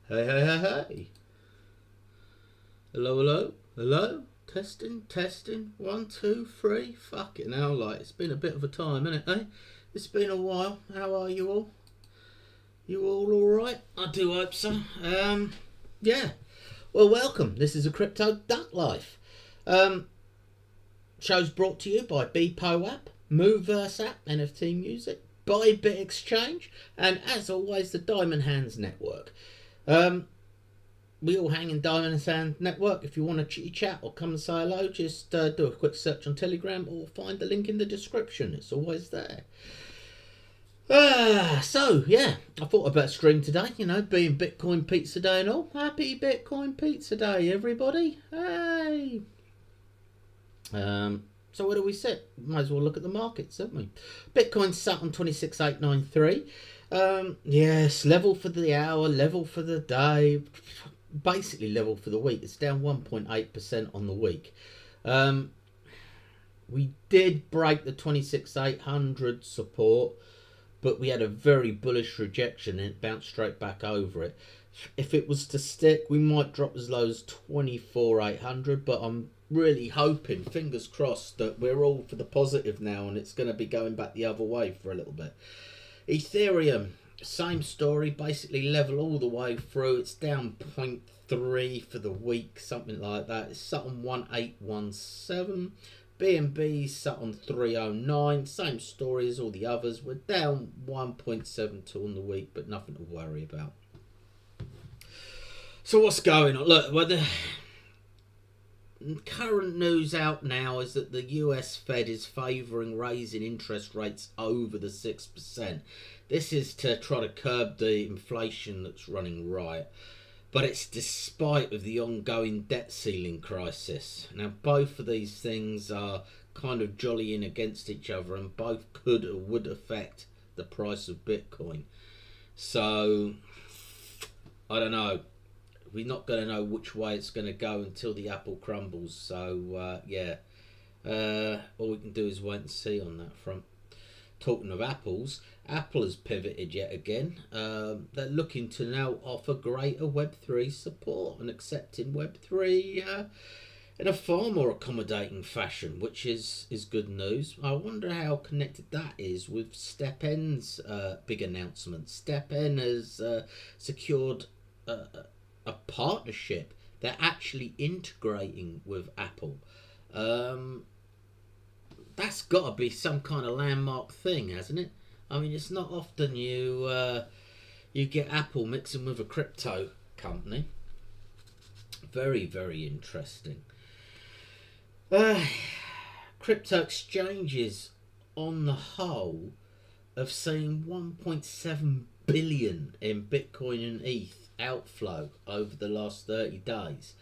Hey, hey, hey, hey. Hello, hello, hello. Testing, testing. 1, 2, 3. Fucking hell, like, it's been a bit of a time, innit, eh? It's been a while. How are you all? You all alright? I do hope so. Yeah. Well, welcome. This is a Crypto Duck Life. Show's brought to you by BEEPO app, MUVERSE app, NFT music, BYBIT exchange, and as always, the Diamond Hands network. We all hang in Diamond Hands network. If you want to chitty chat or come and say hello, just do a quick search on Telegram or find the link in the description. It's always there. So yeah, I thought about stream today, you know, being Bitcoin Pizza Day and all. Happy Bitcoin Pizza Day, everybody. Hey. So where do we sit? Might as well look at the markets, haven't we? Bitcoin sat on 26,893. Yes, level for the hour, level for the day, basically level for the week. It's down 1.8% on the week. We did break the 26,800 support, but we had a very bullish rejection and it bounced straight back over it. If it was to stick, we might drop as low as 24,800, but I'm really hoping, fingers crossed, that we're all for the positive now and it's going to be going back the other way for a little bit. Ethereum, same story, basically level all the way through. It's down 0.3 for the week, something like that. It's sat on 1817. BNB sat on 309. Same story as all the others. We're down 1.72 on the week, but nothing to worry about. So what's going on? Look, well, the current news out now is that the US Fed is favouring raising interest rates over the 6%. This is to try to curb the inflation that's running riot. But it's despite of the ongoing debt ceiling crisis. Now, both of these things are kind of jollying against each other and both could or would affect the price of Bitcoin. So, I don't know. We're not going to know which way it's going to go until the apple crumbles. So, yeah. All we can do is wait and see on that front. Talking of apples, Apple has pivoted yet again. They're looking to now offer greater Web3 support and accepting Web3 in a far more accommodating fashion, which is good news. I wonder how connected that is with StepN's big announcement. StepN has secured a partnership. They're actually integrating with Apple. That's got to be some kind of landmark thing, hasn't it? I mean, it's not often you get Apple mixing with a crypto company. Very, very interesting. Crypto exchanges on the whole have seen 1.7 billion in Bitcoin and ETH outflow over the last 30 days.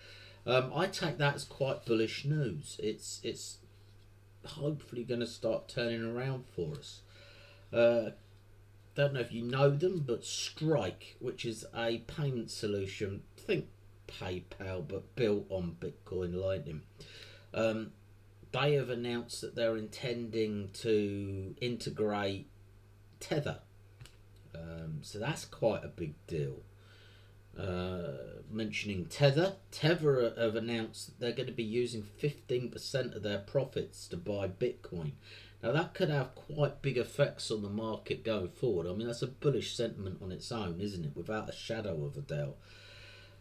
I take that as quite bullish news. It's hopefully going to start turning around for us. Don't know if you know them, but Strike, which is a payment solution, think PayPal, but built on Bitcoin Lightning. They have announced that they're intending to integrate Tether. So that's quite a big deal. Mentioning Tether have announced that they're going to be using 15% of their profits to buy Bitcoin. Now that could have quite big effects on the market going forward. I mean, that's a bullish sentiment on its own, isn't it? Without a shadow of a doubt.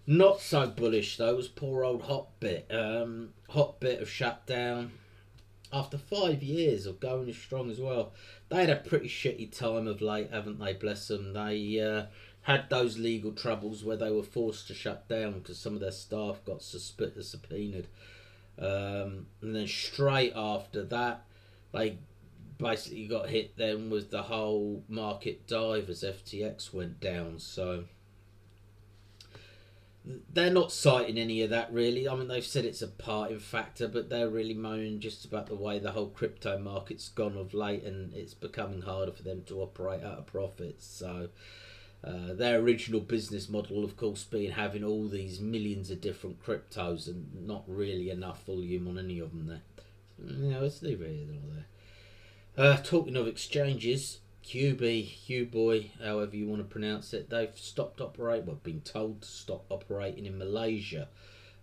Not so bullish though was poor old Hotbit. Hotbit have shut down after 5 years of going strong as well. They had a pretty shitty time of late, haven't they? Bless them. They had those legal troubles where they were forced to shut down because some of their staff got subpoenaed. And then straight after that, they basically got hit then with the whole market dive as FTX went down. So they're not citing any of that really. I mean, they've said it's a parting factor, but they're really moaning just about the way the whole crypto market's gone of late and it's becoming harder for them to operate out of profits. So their original business model, of course, being having all these millions of different cryptos and not really enough volume on any of them there. Yeah, let's leave it here or there. Talking of exchanges, Huboy, however you want to pronounce it, they've stopped operating. Well, been told to stop operating in Malaysia.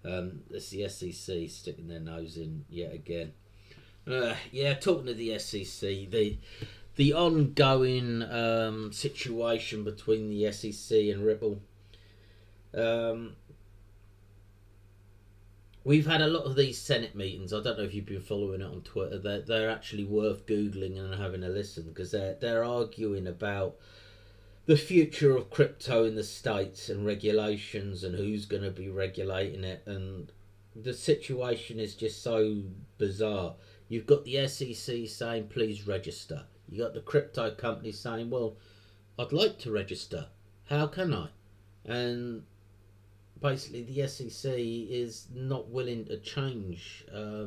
It's the SEC sticking their nose in yet again. Yeah, talking to the SEC, the ongoing situation between the SEC and Ripple. We've had a lot of these Senate meetings. I don't know if you've been following it on Twitter. They're actually worth Googling and having a listen, because they're arguing about the future of crypto in the States and regulations and who's going to be regulating it. And the situation is just so bizarre. You've got the SEC saying, please register. You got the crypto companies saying, well, I'd like to register. How can I? And basically the SEC is not willing to change. A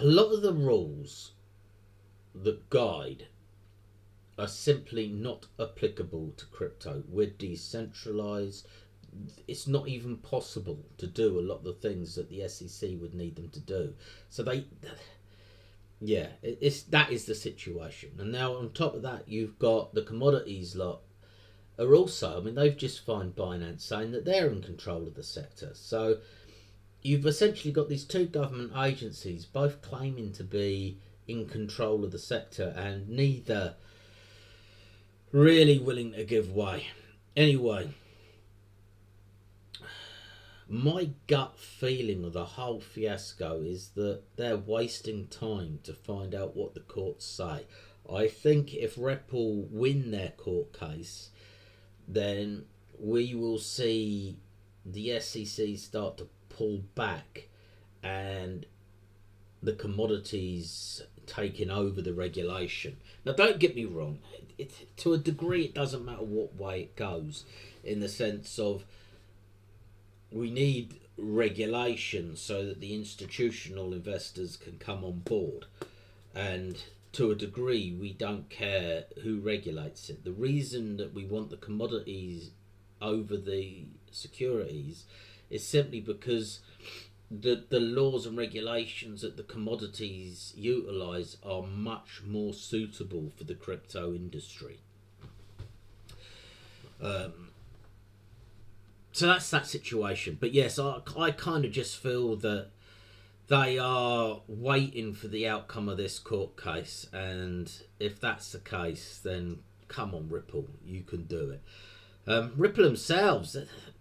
lot of the rules that guide are simply not applicable to crypto. We're decentralized. It's not even possible to do a lot of the things that the SEC would need them to do. So that is the situation. And now on top of that, you've got the commodities lot are also, I mean, they've just fined Binance saying that they're in control of the sector. So you've essentially got these two government agencies both claiming to be in control of the sector, and neither really willing to give way. Anyway, my gut feeling of the whole fiasco is that they're wasting time to find out what the courts say. I think if Ripple win their court case, then we will see the SEC start to pull back and the commodities taking over the regulation. Now, don't get me wrong, to a degree it doesn't matter what way it goes, in the sense of we need regulation so that the institutional investors can come on board, and to a degree we don't care who regulates it. The reason that we want the commodities over the securities is simply because the laws and regulations that the commodities utilize are much more suitable for the crypto industry. So that's that situation. But yes, I kind of just feel that they are waiting for the outcome of this court case, and if that's the case, then come on, Ripple, you can do it. Ripple themselves,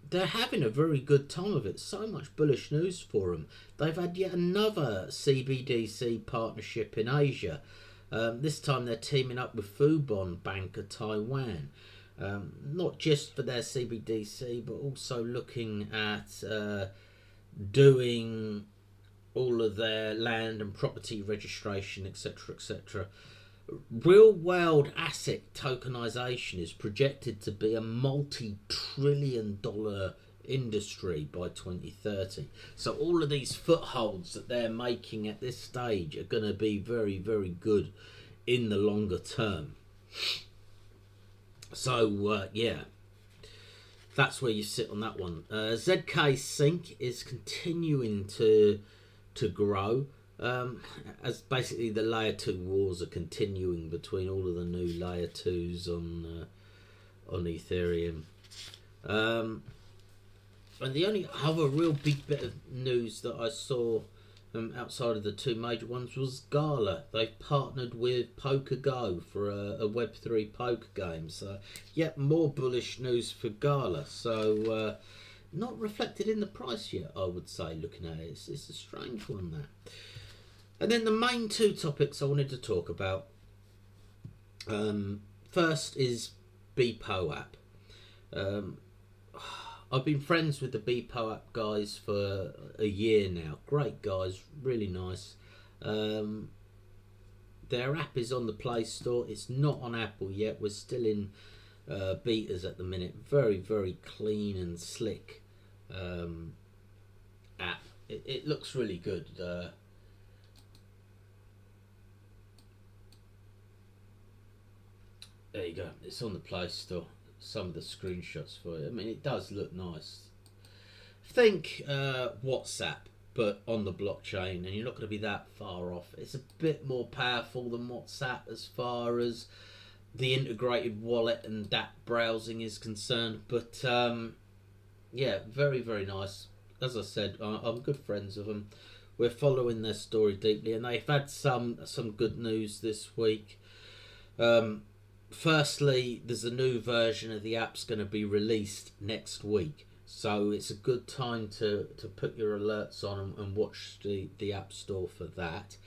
they're having a very good time of it. So much bullish news for them. They've had yet another CBDC partnership in Asia. This time they're teaming up with Fubon Bank of Taiwan. Not just for their CBDC, but also looking at doing all of their land and property registration, etc., etc. Real world asset tokenization is projected to be a multi-trillion-dollar industry by 2030. So all of these footholds that they're making at this stage are going to be very, very good in the longer term. So yeah, that's where you sit on that one. ZK Sync is continuing to grow, as basically the layer 2 wars are continuing between all of the new layer 2s on Ethereum. And the only other real big bit of news that I saw outside of the two major ones was Gala. They've partnered with PokerGo for a Web3 poker game. So yet more bullish news for Gala. So not reflected in the price yet, I would say, looking at it. It's a strange one, that. And then the main two topics I wanted to talk about. First is BEEPO app. I've been friends with the BEEPO app guys for a year now. Great guys, really nice. Their app is on the Play Store. It's not on Apple yet. We're still in betas at the minute. Very, very clean and slick app. It looks really good. There you go. It's on the Play Store. Some of the screenshots for it. I mean, it does look nice. Think WhatsApp. but on the blockchain, and you're not going to be that far off. It's a bit more powerful than WhatsApp as far as the integrated wallet and that browsing is concerned, but yeah, very, very nice. As I said, I'm good friends with them. We're following their story deeply, and they've had some good news this week. Firstly, there's a new version of the app's going to be released next week, so it's a good time to put your alerts on and watch the App Store for that.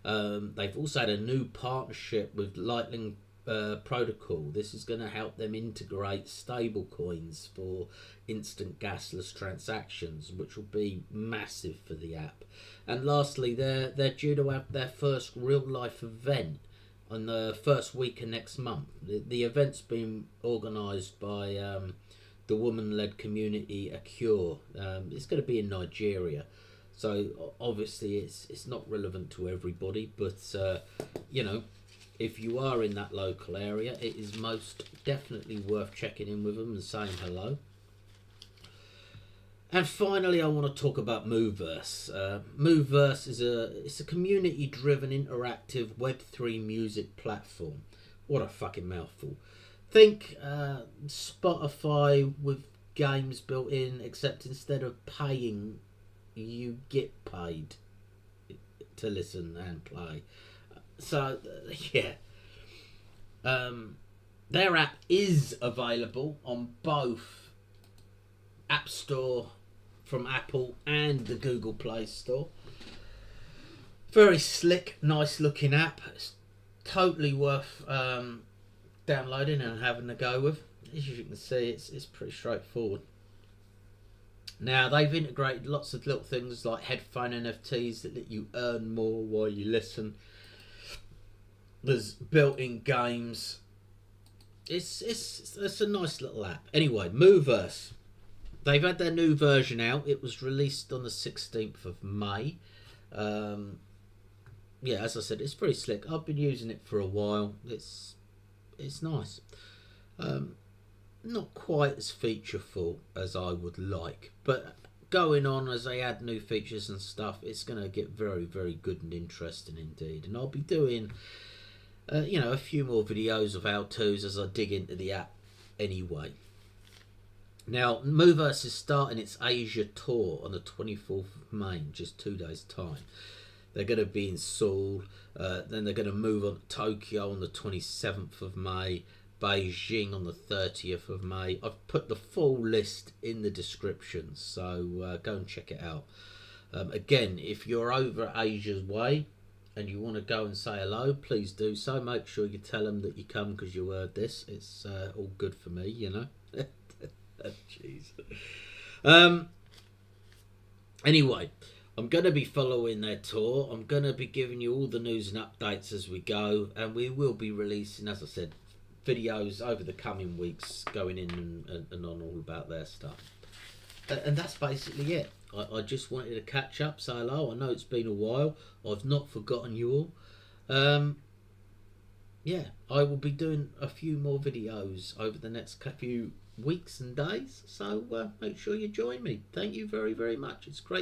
They've also had a new partnership with Lightning Protocol. This is going to help them integrate stable coins for instant gasless transactions, which will be massive for the app. And lastly, they're due to have their first real life event on the first week of next month. The event's been organised by the woman-led community A Cure. It's going to be in Nigeria, so obviously it's not relevant to everybody, but you know, if you are in that local area, it is most definitely worth checking in with them and saying hello. And finally, I want to talk about MUVERSE. MUVERSE is a community-driven, interactive Web3 music platform. What a fucking mouthful. Think Spotify with games built in, except instead of paying, you get paid to listen and play. So, yeah. Their app is available on both App Store from Apple and the Google Play Store. Very slick, nice looking app. It's totally worth downloading and having a go with. As you can see, it's pretty straightforward. Now, they've integrated lots of little things like headphone NFTs that let you earn more while you listen. There's built-in games. It's a nice little app. Anyway, MUVERSE. They've had their new version out. It was released on the 16th of May. Yeah, as I said, it's pretty slick. I've been using it for a while. It's nice. Not quite as featureful as I would like, but going on as they add new features and stuff, it's going to get very, very good and interesting indeed. And I'll be doing you know, a few more videos of how-tos as I dig into the app anyway. Now, MUVERSE is starting its Asia tour on the 24th of May, in just 2 days' time. They're going to be in Seoul, then they're going to move on to Tokyo on the 27th of May, Beijing on the 30th of May. I've put the full list in the description, so go and check it out. Again, if you're over Asia's way and you want to go and say hello, please do so. Make sure you tell them that you come because you heard this. It's all good for me, you know. Jeez. Anyway, I'm going to be following their tour. I'm going to be giving you all the news and updates as we go, and we will be releasing, as I said, videos over the coming weeks going in and on all about their stuff. And that's basically it. I just wanted to catch up, say hello. I know it's been a while. I've not forgotten you all. Yeah, I will be doing a few more videos over the next few weeks and days, so make sure you join me. Thank you very, very much. It's great